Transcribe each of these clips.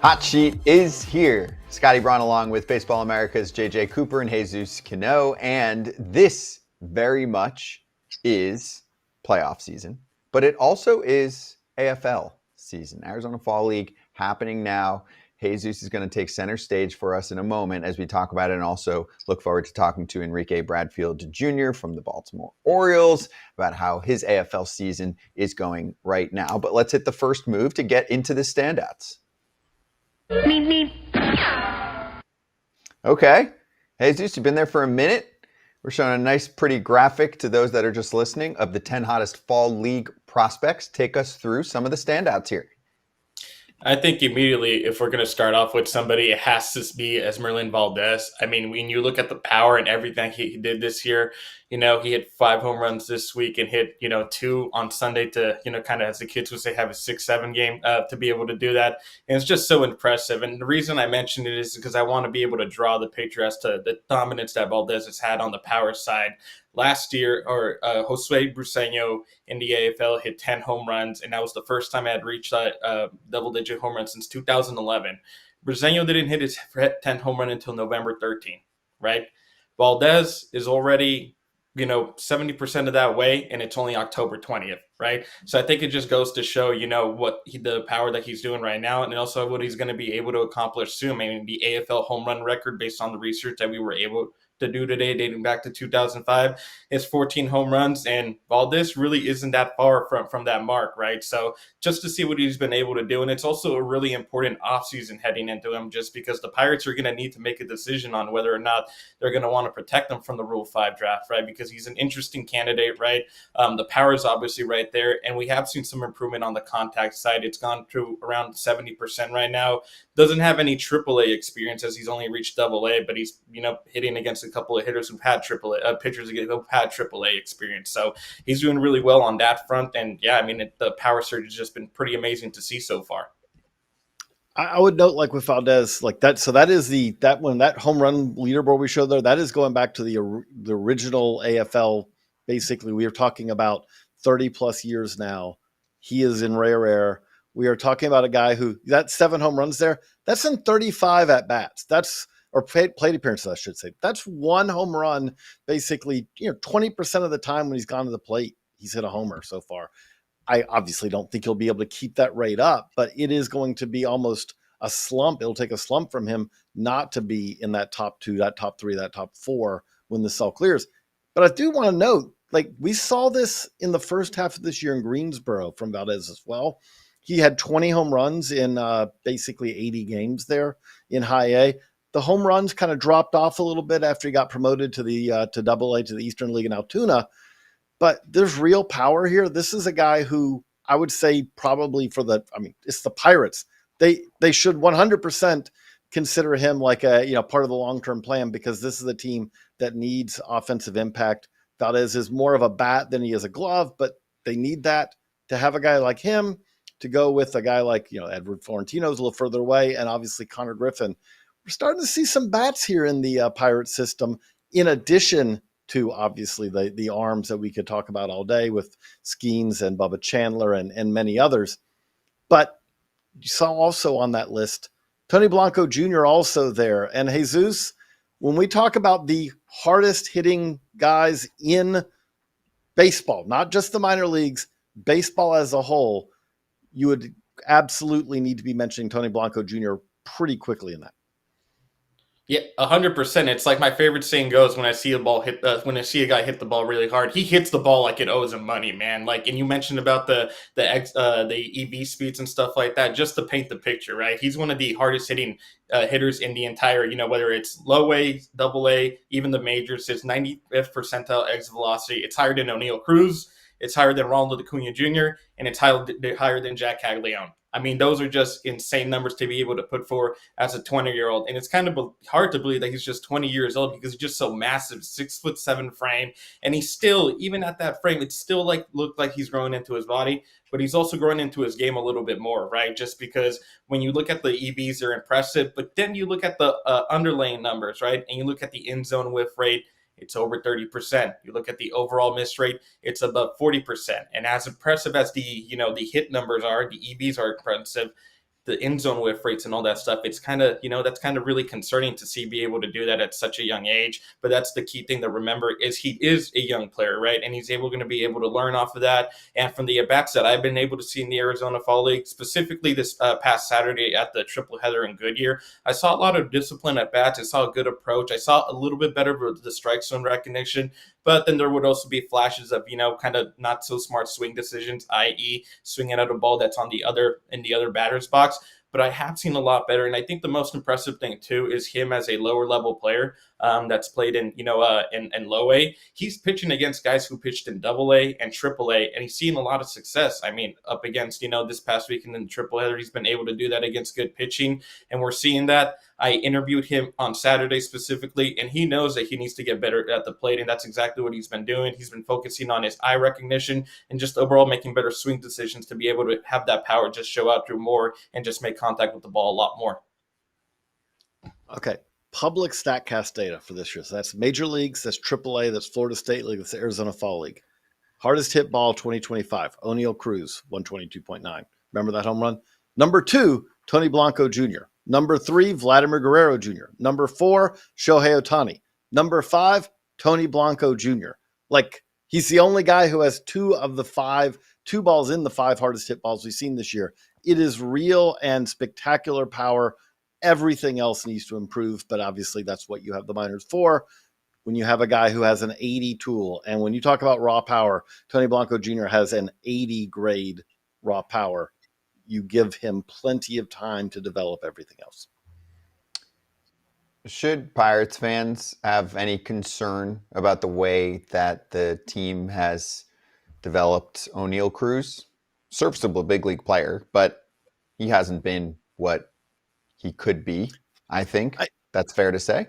Hot Sheet is here. Scotty Braun along with Baseball America's JJ Cooper and Jesús Cano. And this very much is playoff season, but it also is AFL season. Arizona Fall League happening now. Jesús is going to take center stage for us in a moment as we talk about it, and also look forward to talking to Enrique Bradfield Jr. from the Baltimore Orioles about how his AFL season is going right now. But let's hit the first move to get into the standouts. Okay. Jesús, you've been there for a minute. We're showing a nice, pretty graphic to those that are just listening of the 10 hottest fall league prospects. Take us through some of the standouts here. I think immediately, if we're going to start off with somebody, it has to be Esmeralda Valdez. I mean, when you look at the power and everything he did this year, he hit 5 home runs this week and hit, 2 on Sunday to, kind of, as the kids would say, have a 6-7 game to be able to do that. And it's just so impressive. And the reason I mentioned it is because I want to be able to draw the picture as to the dominance that Valdez has had on the power side. Last year, Josue Briseño in the AFL hit 10 home runs, and that was the first time I had reached that double-digit home run since 2011. Briseño didn't hit his 10th home run until November 13th, right? Valdez is already, 70% of that way, and it's only October 20th, right? So I think it just goes to show, the power that he's doing right now, and also what he's going to be able to accomplish soon. I mean, the AFL home run record, based on the research that we were able to do today, dating back to 2005, is 14 home runs, and Valdez really isn't that far from that mark, right? So just to see what he's been able to do, and it's also a really important offseason heading into him, just because the Pirates are going to need to make a decision on whether or not they're going to want to protect him from the Rule 5 draft, right? Because he's an interesting candidate, right? The power is obviously right there, and we have seen some improvement on the contact side. It's gone to around 70% right now. Doesn't have any AAA experience, as he's only reached AA, but he's, hitting against a couple of hitters who've had pitchers who've had AAA experience. So he's doing really well on that front. And yeah, I mean, the power surge has just been pretty amazing to see so far. I would note, like with Valdez, like that. So that is that home run leaderboard we showed there. That is going back to the original AFL. Basically, we are talking about 30 plus years now. He is in rare air. We are talking about a guy who that 7 home runs there. That's in 35 at bats. Or plate appearances, I should say. That's 1 home run, basically, 20% of the time when he's gone to the plate, he's hit a homer so far. I obviously don't think he'll be able to keep that rate up, but it is going to be almost a slump. It'll take a slump from him not to be in that top 2, that top 3, that top 4 when the cell clears. But I do want to note, like we saw this in the first half of this year in Greensboro from Valdez as well. He had 20 home runs in basically 80 games there in high A. The home runs kind of dropped off a little bit after he got promoted to the to AA, to the Eastern League in Altoona. But there's real power here. This is a guy who I would say probably it's the Pirates. They should 100% consider him like a part of the long-term plan, because this is a team that needs offensive impact. Valdez is more of a bat than he is a glove, but they need that to have a guy like him to go with a guy like Edward Florentino's a little further away, and obviously Connor Griffin. We're starting to see some bats here in the Pirate system, in addition to obviously the arms that we could talk about all day with Skeens and Bubba Chandler and many others. But you saw also on that list, Tony Blanco Jr. also there. And Jesús, when we talk about the hardest hitting guys in baseball, not just the minor leagues, baseball as a whole, you would absolutely need to be mentioning Tony Blanco Jr. pretty quickly in that. Yeah, 100%. It's like my favorite saying goes, when I see a guy hit the ball really hard, he hits the ball like it owes him money, man. Like, and you mentioned about the EV speeds and stuff like that, just to paint the picture, right? He's one of the hardest hitting hitters in the entire, whether it's low A, double A, even the majors. His 95th percentile exit velocity. It's higher than O'Neill Cruz. It's higher than Ronald Acuna Jr., and it's higher than Jack Caglione. I mean, those are just insane numbers to be able to put forward as a 20-year-old. And it's kind of hard to believe that he's just 20 years old, because he's just so massive, 6'7" frame. And he's still, even at that frame, it's still looked like he's growing into his body, but he's also growing into his game a little bit more, right? Just because when you look at the EVs, they're impressive, but then you look at the underlying numbers, right? And you look at the end zone whiff rate, it's over 30%. You look at the overall miss rate, it's above 40%. And as impressive as the hit numbers are, the EBs are impressive, the end zone whiff rates and all that stuff, it's kind of, that's kind of really concerning to see be able to do that at such a young age. But that's the key thing to remember is he is a young player, right? And he's going to be able to learn off of that. And from the at-bats that I've been able to see in the Arizona Fall League, specifically this past Saturday at the triple header in Goodyear, I saw a lot of discipline at bats. I saw a good approach. I saw a little bit better with the strike zone recognition. But then there would also be flashes of, kind of not so smart swing decisions, i.e. swinging at a ball that's in the other batter's box. But I have seen a lot better. And I think the most impressive thing, too, is him as a lower level player that's played in low A. He's pitching against guys who pitched in double A and triple A, and he's seen a lot of success. I mean, up against, this past weekend in the triple header, he's been able to do that against good pitching. And we're seeing that. I interviewed him on Saturday specifically, and he knows that he needs to get better at the plate, and that's exactly what he's been doing. He's been focusing on his eye recognition and just overall making better swing decisions to be able to have that power just show out through more and just make contact with the ball a lot more. Okay. Public StatCast data for this year. So that's Major Leagues, that's AAA, that's Florida State League, that's Arizona Fall League. Hardest hit ball 2025, O'Neal Cruz, 122.9. Remember that home run? Number 2, Tony Blanco Jr. Number 3, Vladimir Guerrero Jr. Number 4, Shohei Ohtani. Number 5, Tony Blanco Jr. Like, he's the only guy who has two balls in the 5 hardest hit balls we've seen this year. It is real and spectacular power. Everything else needs to improve, but obviously that's what you have the minors for. When you have a guy who has an 80 tool, and when you talk about raw power, Tony Blanco Jr. has an 80 grade raw power. You give him plenty of time to develop everything else. Should Pirates fans have any concern about the way that the team has developed O'Neal Cruz? Serviceable big league player, but he hasn't been what he could be, I think. That's fair to say.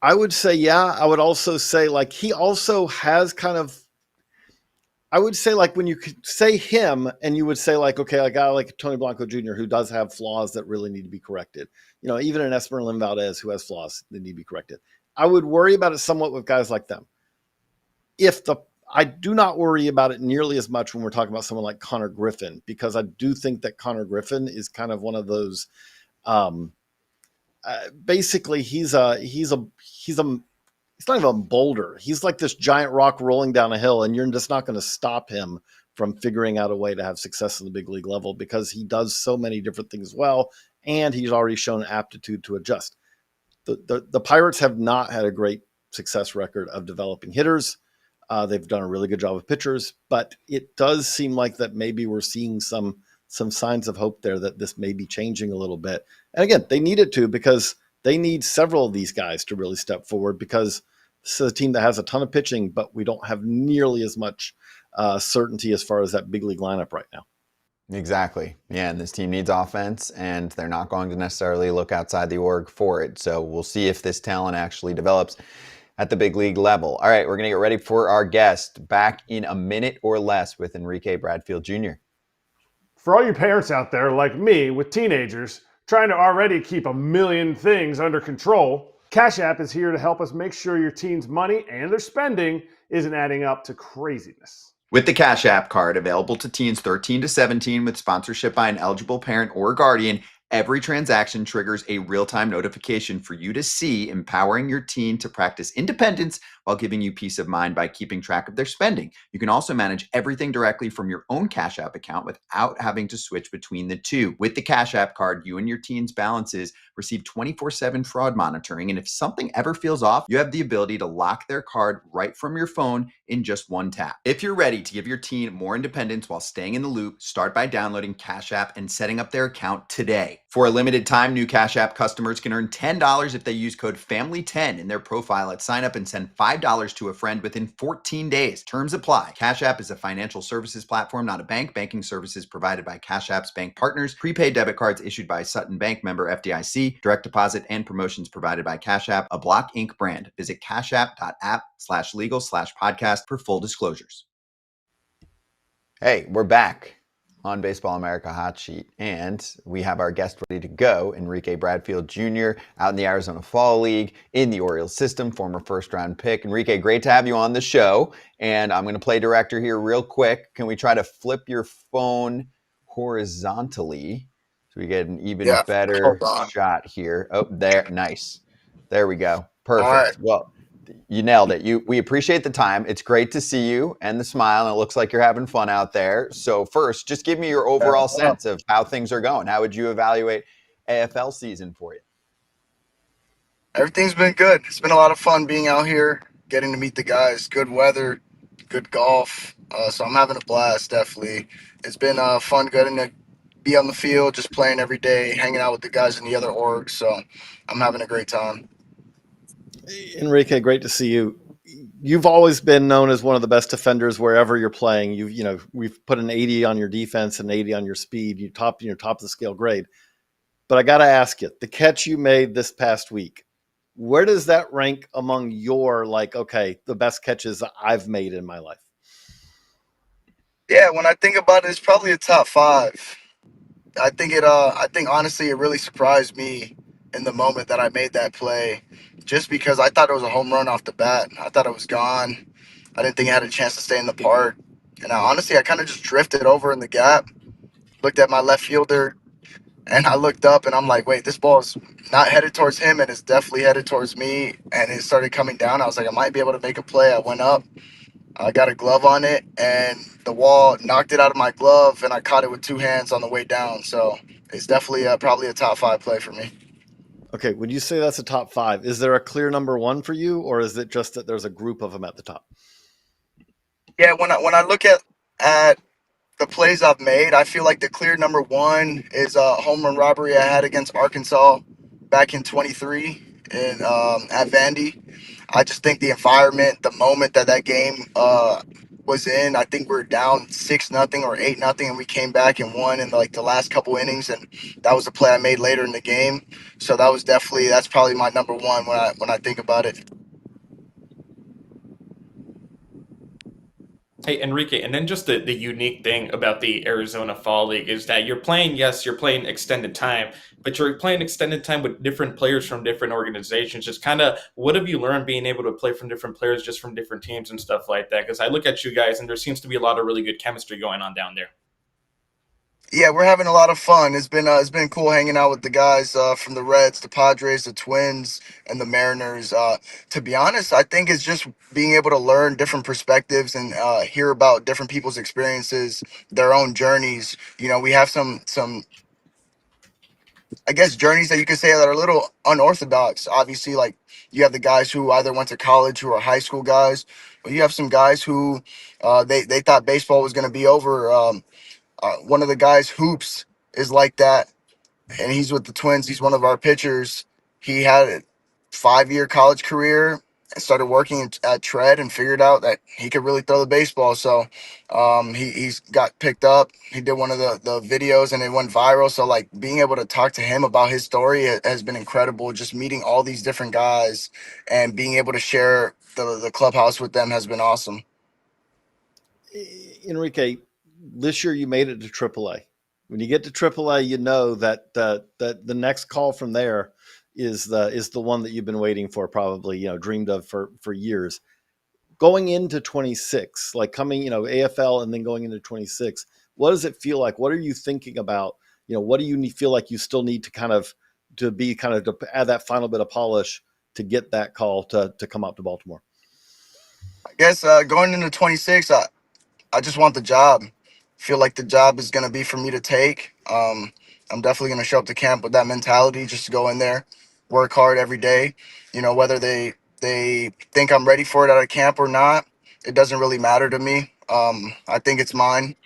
I would say, yeah. I would also say, like, he also has kind of, I would say, like, when you could say him and you would say, like, okay, a guy like Tony Blanco Jr., who does have flaws that really need to be corrected. Even an Esmeralda Valdez who has flaws that need to be corrected. I would worry about it somewhat with guys like them. I do not worry about it nearly as much when we're talking about someone like Connor Griffin, because I do think that Connor Griffin is kind of one of those, basically he's not even a boulder. He's like this giant rock rolling down a hill, and you're just not going to stop him from figuring out a way to have success in the big league level, because he does so many different things well, and he's already shown aptitude to adjust. The Pirates have not had a great success record of developing hitters. They've done a really good job with pitchers, but it does seem like that maybe we're seeing some signs of hope there that this may be changing a little bit. And again, they need it to, because they need several of these guys to really step forward, because this is a team that has a ton of pitching, but we don't have nearly as much certainty as far as that big league lineup right now. Exactly. Yeah, and this team needs offense, and they're not going to necessarily look outside the org for it. So we'll see if this talent actually develops at the big league level. All right, we're going to get ready for our guest back in a minute or less with Enrique Bradfield Jr. For all you parents out there like me with teenagers trying to already keep a million things under control, Cash App is here to help us make sure your teen's money and their spending isn't adding up to craziness. With the Cash App card available to teens 13 to 17 with sponsorship by an eligible parent or guardian, every transaction triggers a real-time notification for you to see, empowering your teen to practice independence while giving you peace of mind by keeping track of their spending. You can also manage everything directly from your own Cash App account without having to switch between the two. With the Cash App card, you and your teen's balances receive 24/7 fraud monitoring, and if something ever feels off, you have the ability to lock their card right from your phone in just one tap. If you're ready to give your teen more independence while staying in the loop, start by downloading Cash App and setting up their account today. For a limited time, new Cash App customers can earn $10 if they use code FAMILY10 in their profile at sign up and send $5 to a friend within 14 days. Terms apply. Cash App is a financial services platform, not a bank. Banking services provided by Cash App's bank partners. Prepaid debit cards issued by Sutton Bank, member FDIC. Direct deposit and promotions provided by Cash App, a Block Inc. brand. Visit cashapp.app/legal/podcast for full disclosures. Hey, we're back on Baseball America Hot Sheet, and we have our guest ready to go, Enrique Bradfield Jr., out in the Arizona Fall League, in the Orioles system, former first-round pick. Enrique, great to have you on the show, and I'm going to play director here real quick. Can we try to flip your phone horizontally So we get an even Yeah, hold better on. shot here. Oh, there. Nice. There we go. All right. Perfect. Well, you nailed it. We appreciate the time. It's great to see you and the smile, and it looks like you're having fun out there. So first, just give me your overall sense of how things are going. How would you evaluate AFL season for you? Everything's been good. It's been a lot of fun being out here, getting to meet the guys. Good weather, good golf. So I'm having a blast, definitely. It's been fun getting to be on the field, just playing every day, hanging out with the guys in the other orgs. So I'm having a great time. Enrique, great to see you. You've always been known as one of the best defenders wherever you're playing. We've put an 80 on your defense and 80 on your speed. You're top of the scale grade. But I got to ask you, the catch you made this past week, where does that rank among your, the best catches I've made in my life? Yeah, when I think about it, it's probably a top 5. I think honestly it really surprised me in the moment that I made that play, just because I thought it was a home run off the bat. I thought it was gone. I didn't think it had a chance to stay in the park. And honestly, I kind of just drifted over in the gap, looked at my left fielder, and I looked up and I'm like, wait, this ball is not headed towards him and it's definitely headed towards me. And it started coming down. I was like, I might be able to make a play. I went up, I got a glove on it, and the wall knocked it out of my glove, and I caught it with 2 hands on the way down. So it's definitely probably a top 5 play for me. Okay, when you say that's a top 5, is there a clear number 1 for you, or is it just that there's a group of them at the top? Yeah, when I look at the plays I've made, I feel like the clear number 1 is a home run robbery I had against Arkansas back in 23 in at Vandy. I just think the environment, the moment that game was in, I think we are down 6-0 or 8-0, and we came back and won in like the last couple innings, and that was the play I made later in the game. So that's probably my number 1 when I think about it. Hey, Enrique, and then just the unique thing about the Arizona Fall League is that you're playing, yes, you're playing extended time, but you're playing extended time with different players from different organizations. Just kind of what have you learned being able to play from different players, just from different teams and stuff like that? Because I look at you guys and there seems to be a lot of really good chemistry going on down there. Yeah, we're having a lot of fun. It's been cool hanging out with the guys from the Reds, the Padres, the Twins, and the Mariners. To be honest, I think it's just being able to learn different perspectives and hear about different people's experiences, their own journeys. We have some I guess journeys that you could say that are a little unorthodox. Obviously, like you have the guys who either went to college, who are high school guys, but you have some guys who they thought baseball was going to be over. One of the guys, Hoops, is like that, and he's with the Twins. He's one of our pitchers. He had a 5-year college career and started working at Tread and figured out that he could really throw the baseball. So he's got picked up. He did one of the videos and it went viral. So like being able to talk to him about his story has been incredible. Just meeting all these different guys and being able to share the clubhouse with them has been awesome. Enrique, this year you made it to AAA. When you get to AAA, you know that the next call from there is the one that you've been waiting for, probably dreamed of for years. Going into 26, like coming AFL and then going into 26, what does it feel like? What are you thinking about? What do you feel like you still need to to add that final bit of polish to get that call to come out to Baltimore? I guess going into 26, I just want the job. Feel like the job is going to be for me to take. I'm definitely going to show up to camp with that mentality, just to go in there, work hard every day. Whether they think I'm ready for it at a camp or not, it doesn't really matter to me. I think it's mine.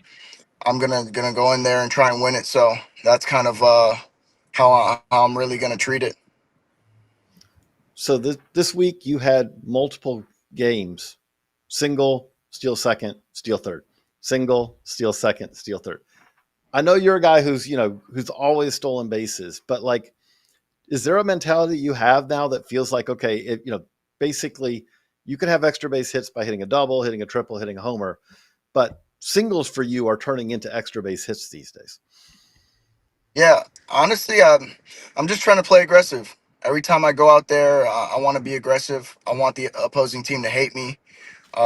I'm gonna go in there and try and win it. So that's kind of how I'm really gonna treat it. So this week you had multiple games: single, steal second, steal third, single, steal second, steal third. I know you're a guy who's always stolen bases, but like, is there a mentality you have now that feels like, okay, basically you can have extra base hits by hitting a double, hitting a triple, hitting a homer, but singles for you are turning into extra base hits these days? Yeah, honestly, I'm just trying to play aggressive. Every time I go out there, I want to be aggressive. I want the opposing team to hate me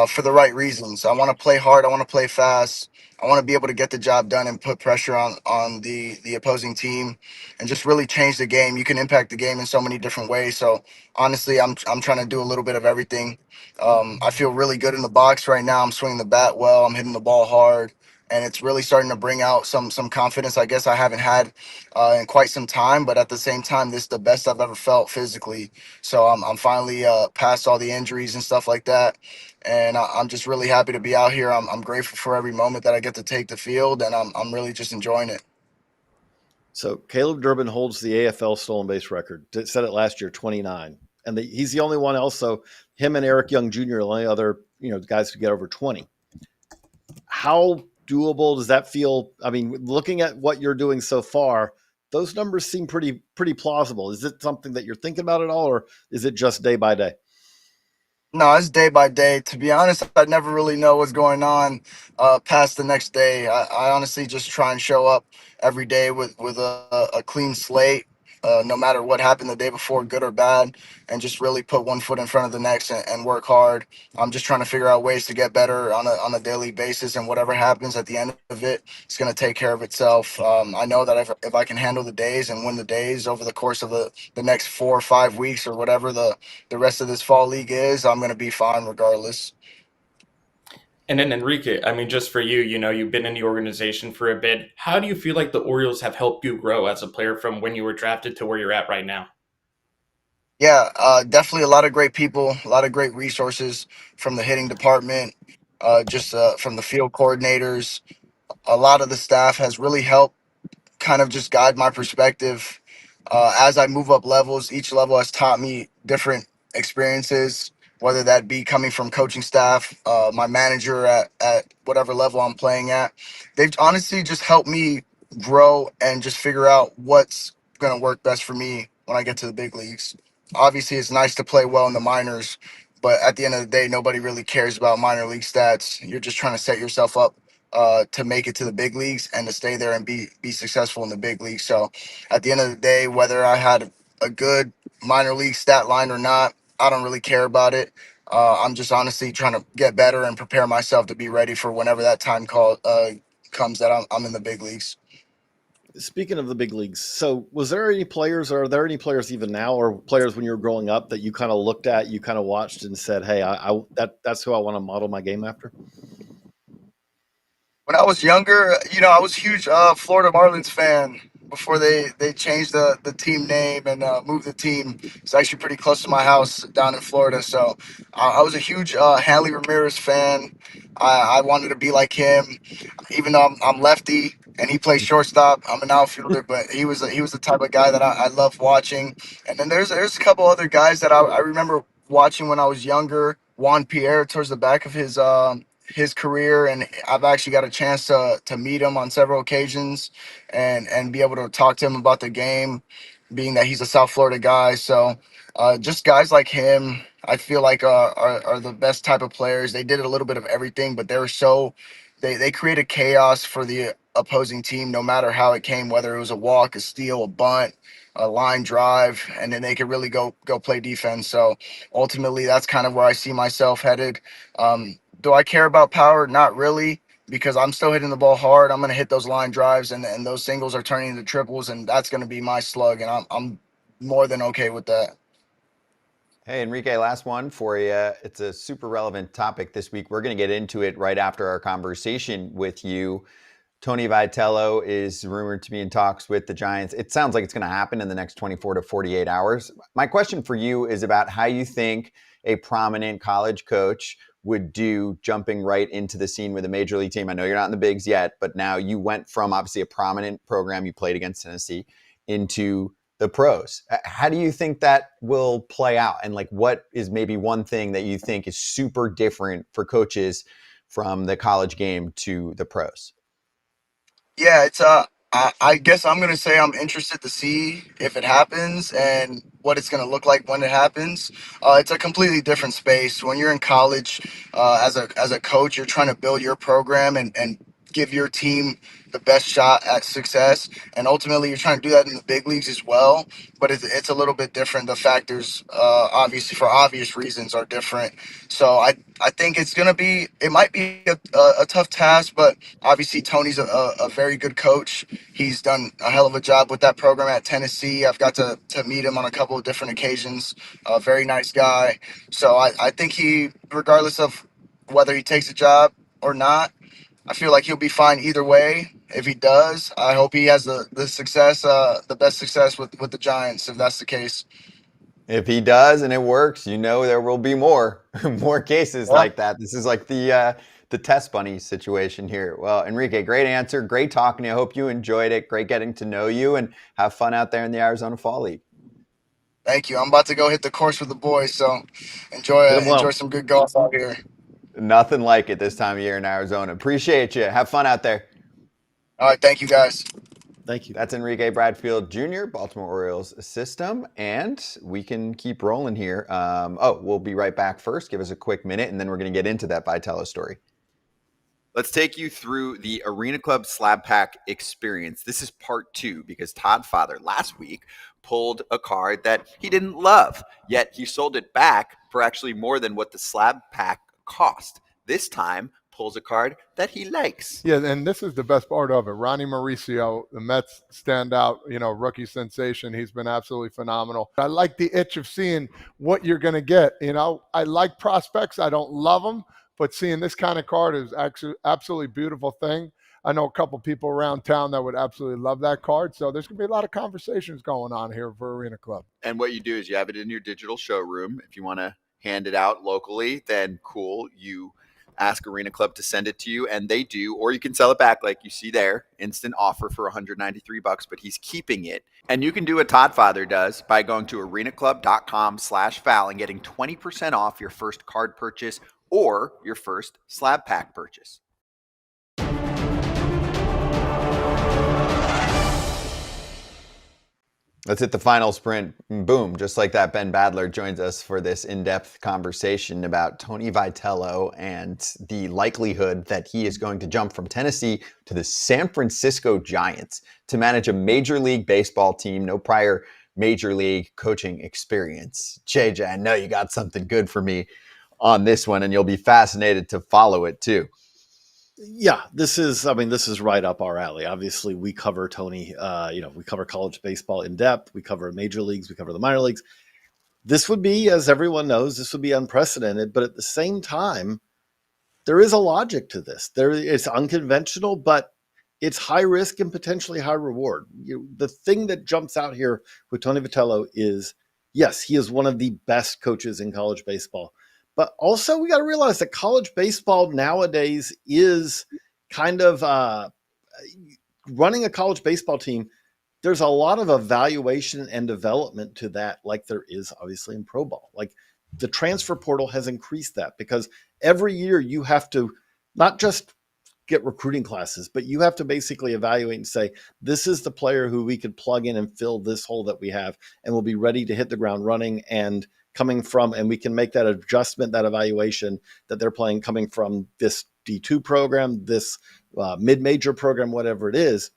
for the right reasons. I want to play hard. I want to play fast. I want to be able to get the job done and put pressure on the opposing team, and just really change the game. You can impact the game in so many different ways. So honestly, I'm trying to do a little bit of everything. I feel really good in the box right now. I'm swinging the bat well. I'm hitting the ball hard, and it's really starting to bring out some confidence. I guess I haven't had in quite some time, but at the same time, this is the best I've ever felt physically. So I'm finally past all the injuries and stuff like that, and I'm just really happy to be out here. I'm grateful for every moment that I get to take the field, and I'm really just enjoying it. So Caleb Durbin holds the AFL stolen base record. Said it last year, 29, and he's the only one else. So him and Eric Young Jr. are the only other guys to get over 20. How doable does that feel? I mean, looking at what you're doing so far, those numbers seem pretty plausible. Is it something that you're thinking about at all, or is it just day by day? No, it's day by day. To be honest, I never really know what's going on past the next day. I honestly just try and show up every day with a clean slate, no matter what happened the day before, good or bad, and just really put one foot in front of the next and work hard. I'm just trying to figure out ways to get better on a daily basis, and whatever happens at the end of it, it's going to take care of itself. I know that if I can handle the days and win the days over the course of the next 4 or 5 weeks or whatever the rest of this fall league is, I'm going to be fine regardless. And then Enrique, I mean, just for you, you've been in the organization for a bit. How do you feel like the Orioles have helped you grow as a player from when you were drafted to where you're at right now? Yeah, definitely a lot of great people, a lot of great resources from the hitting department, just from the field coordinators. A lot of the staff has really helped kind of just guide my perspective as I move up levels. Each level has taught me different experiences, whether that be coming from coaching staff, my manager at whatever level I'm playing at. They've honestly just helped me grow and just figure out what's going to work best for me when I get to the big leagues. Obviously, it's nice to play well in the minors, but at the end of the day, nobody really cares about minor league stats. You're just trying to set yourself up to make it to the big leagues and to stay there and be successful in the big leagues. So at the end of the day, whether I had a good minor league stat line or not, I don't really care about it. I'm just honestly trying to get better and prepare myself to be ready for whenever that time call comes that I'm in the big leagues. Speaking of the big leagues, so was there any players, or are there any players even now, or players when you were growing up that you kind of looked at, you kind of watched and said, "Hey, that's who I want to model my game after"? When I was younger, I was a huge Florida Marlins fan before they changed the team name and moved the team. It's actually pretty close to my house down in Florida. So I was a huge Hanley Ramirez fan. I wanted to be like him, even though I'm lefty and he plays shortstop. I'm an outfielder, but he was the type of guy that I love watching. And then there's a couple other guys that I remember watching when I was younger. Juan Pierre towards the back of his career, and I've actually got a chance to meet him on several occasions and be able to talk to him about the game, being that he's a South Florida guy. So just guys like him, I feel like are the best type of players. They did a little bit of everything, but they created chaos for the opposing team no matter how it came, whether it was a walk, a steal, a bunt, a line drive, and then they could really go play defense. So ultimately that's kind of where I see myself headed. Do I care about power? Not really, because I'm still hitting the ball hard. I'm going to hit those line drives, and those singles are turning into triples, and that's going to be my slug, and I'm more than okay with that. Hey, Enrique, last one for you. It's a super relevant topic this week. We're going to get into it right after our conversation with you. Tony Vitello is rumored to be in talks with the Giants. It sounds like it's going to happen in the next 24 to 48 hours. My question for you is about how you think a prominent college coach would do jumping right into the scene with a major league team. I know you're not in the bigs yet, but now you went from obviously a prominent program, you played against Tennessee, into the pros. How do you think that will play out? And like, what is maybe one thing that you think is super different for coaches from the college game to the pros? Yeah, it's I guess I'm gonna say I'm interested to see if it happens and what it's gonna look like when it happens. It's a completely different space. When you're in college, as a coach, you're trying to build your program and give your team the best shot at success. And ultimately, you're trying to do that in the big leagues as well. But it's a little bit different. The factors, obviously, for obvious reasons, are different. So I think it might be a tough task, but obviously Tony's a very good coach. He's done a hell of a job with that program at Tennessee. I've got to meet him on a couple of different occasions. A very nice guy. So I think regardless of whether he takes a job or not, I feel like he'll be fine either way. If he does, I hope he has the success, the best success with the Giants, if that's the case. If he does and it works, there will be more more cases Yeah. like that. This is like the test bunny situation here. Well, Enrique, great answer, great talking to you. I hope you enjoyed it. Great getting to know you, and have fun out there in the Arizona Fall League. Thank you. I'm about to go hit the course with the boys, so enjoy Hit him well. enjoy some good golf out here. Nothing like it this time of year in Arizona. Appreciate you. Have fun out there. All right, thank you guys. Thank you. That's Enrique Bradfield Jr., Baltimore Orioles system, and we can keep rolling here. We'll be right back first. Give us a quick minute, and then we're going to get into that Vitello story. Let's take you through the Arena Club Slab Pack experience. This is part 2 because Todd Father last week pulled a card that he didn't love, yet he sold it back for actually more than what the Slab Pack cost. This time, pulls a card that he likes. Yeah, and this is the best part of it. Ronnie Mauricio, the Mets standout, rookie sensation. He's been absolutely phenomenal. I like the itch of seeing what you're going to get. I like prospects. I don't love them, but seeing this kind of card is actually absolutely beautiful thing. I know a couple people around town that would absolutely love that card. So there's going to be a lot of conversations going on here for Arena Club. And what you do is you have it in your digital showroom. If you want to hand it out locally, then cool. You ask Arena Club to send it to you, and they do, or you can sell it back like you see there. Instant offer for $193, but he's keeping it. And you can do what Todd Father does by going to arenaclub.com/Val and getting 20% off your first card purchase or your first slab pack purchase. Let's hit the final sprint. Boom. Just like that, Ben Badler joins us for this in-depth conversation about Tony Vitello and the likelihood that he is going to jump from Tennessee to the San Francisco Giants to manage a Major League Baseball team, no prior Major League coaching experience. JJ, I know you got something good for me on this one, and you'll be fascinated to follow it too. Yeah, this is right up our alley. Obviously, we cover Tony, we cover college baseball in depth. We cover major leagues. We cover the minor leagues. This would be, as everyone knows, this would be unprecedented. But at the same time, there is a logic to this. It's unconventional, but it's high risk and potentially high reward. The thing that jumps out here with Tony Vitello is, yes, he is one of the best coaches in college baseball. But also, we got to realize that college baseball nowadays is kind of running a college baseball team. There's a lot of evaluation and development to that, like there is obviously in pro ball. Like the transfer portal has increased that because every year you have to not just get recruiting classes, but you have to basically evaluate and say, this is the player who we could plug in and fill this hole that we have, and we'll be ready to hit the ground running and coming from, and we can make that adjustment, that evaluation that they're playing coming from this D2 program, this mid-major program, whatever it is.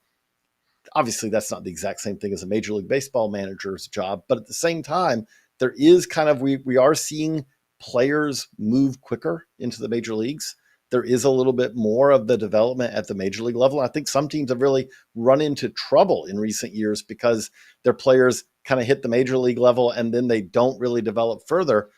Obviously, that's not the exact same thing as a Major League Baseball manager's job, but at the same time, there is kind of, we are seeing players move quicker into the major leagues. There is a little bit more of the development at the major league level. I think some teams have really run into trouble in recent years because their players kind of hit the major league level and then they don't really develop further.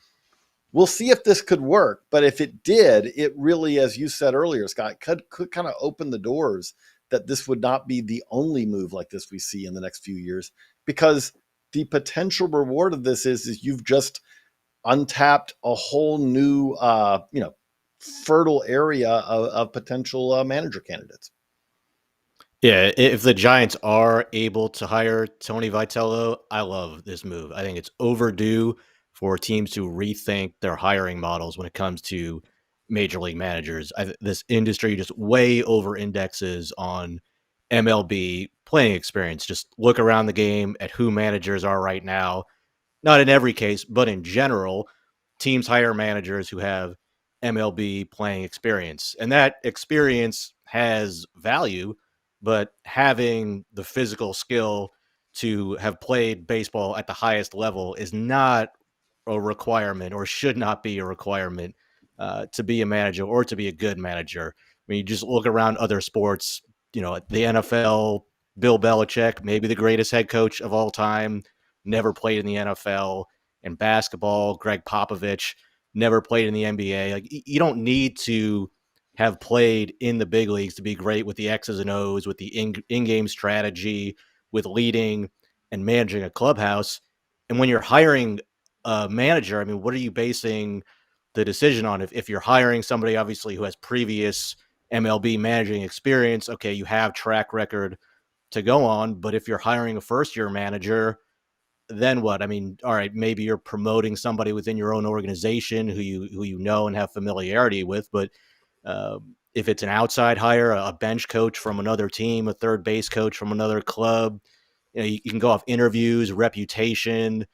We'll see if this could work, but if it did, it really, as you said earlier, Scott, could kind of open the doors that this would not be the only move like this we see in the next few years, because the potential reward of this is you've just untapped a whole new, fertile area of potential manager candidates. Yeah, if the Giants are able to hire Tony Vitello, I love this move. I think it's overdue for teams to rethink their hiring models when it comes to major league managers. This industry just way over indexes on MLB playing experience. Just look around the game at who managers are right now. Not in every case, but in general, teams hire managers who have MLB playing experience. And that experience has value, but having the physical skill to have played baseball at the highest level is not a requirement, or should not be a requirement, to be a manager or to be a good manager. I mean, you just look around other sports, the NFL, Bill Belichick, maybe the greatest head coach of all time, never played in the NFL. And basketball, Greg Popovich, never played in the NBA. Like, you don't need to have played in the big leagues to be great with the X's and O's, with the in-game strategy, with leading and managing a clubhouse. And when you're hiring a manager, I mean, what are you basing the decision on? If you're hiring somebody, obviously, who has previous MLB managing experience, okay, you have track record to go on. But if you're hiring a first-year manager, then what? I mean, all right, maybe you're promoting somebody within your own organization who you know and have familiarity with, but if it's an outside hire, a bench coach from another team, a third base coach from another club, you can go off interviews, reputation,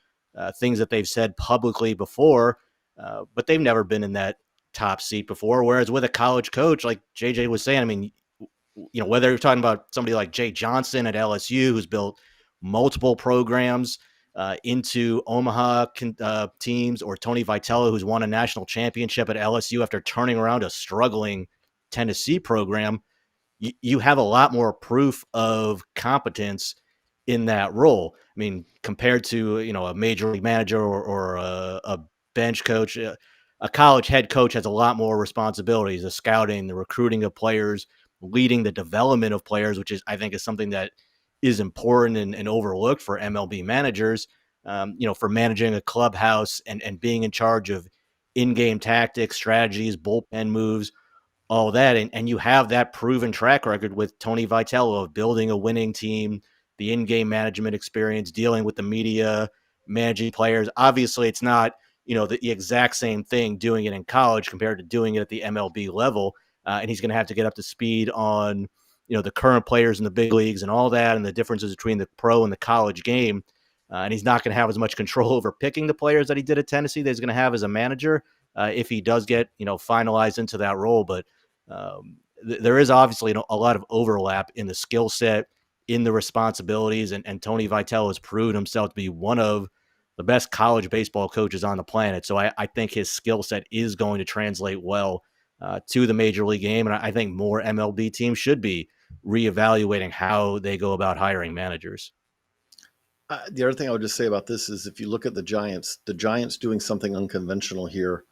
things that they've said publicly before, but they've never been in that top seat before. Whereas with a college coach, like JJ was saying, I mean, whether you're talking about somebody like Jay Johnson at LSU, who's built multiple programs into Omaha teams, or Tony Vitello, who's won a national championship at LSU after turning around a struggling Tennessee program, you have a lot more proof of competence in that role. I mean, compared to, a major league manager or a bench coach, a college head coach has a lot more responsibilities: the scouting, the recruiting of players, leading the development of players, which I think is something that is important and overlooked for MLB managers. For managing a clubhouse and being in charge of in-game tactics, strategies, bullpen moves, all that. And you have that proven track record with Tony Vitello of building a winning team, the in-game management experience, dealing with the media, managing players. Obviously, it's not, the exact same thing doing it in college compared to doing it at the MLB level. And he's going to have to get up to speed on, the current players in the big leagues and all that, and the differences between the pro and the college game. And he's not going to have as much control over picking the players that he did at Tennessee that he's going to have as a manager if he does get, finalized into that role. But there is obviously a lot of overlap in the skill set, in the responsibilities, and Tony Vitello has proven himself to be one of the best college baseball coaches on the planet. So I think his skill set is going to translate well to the major league game, and I think more MLB teams should be reevaluating how they go about hiring managers. The other thing I would just say about this is, if you look at the Giants doing something unconventional here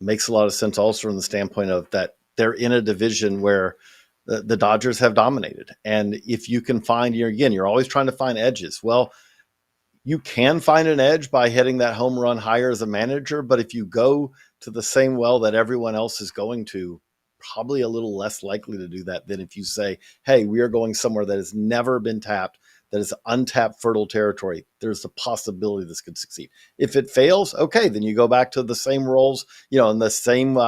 makes a lot of sense also from the standpoint of that they're in a division where the Dodgers have dominated. And if you can find, you're always trying to find edges. Well, you can find an edge by hitting that home run higher as a manager, but if you go to the same well that everyone else is going to, probably a little less likely to do that than if you say, hey, we are going somewhere that has never been tapped, that is untapped fertile territory. There's a possibility this could succeed. If it fails, okay, then you go back to the same roles, and the same,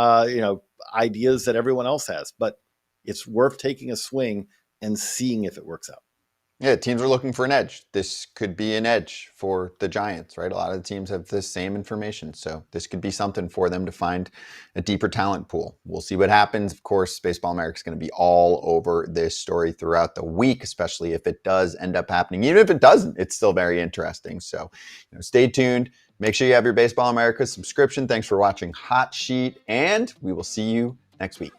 ideas that everyone else has. But it's worth taking a swing and seeing if it works out. Yeah, teams are looking for an edge. This could be an edge for the Giants, right? A lot of the teams have the same information, so this could be something for them to find a deeper talent pool. We'll see what happens. Of course, Baseball America is going to be all over this story throughout the week, especially if it does end up happening. Even if it doesn't, it's still very interesting. So, stay tuned. Make sure you have your Baseball America subscription. Thanks for watching Hot Sheet, and we will see you next week.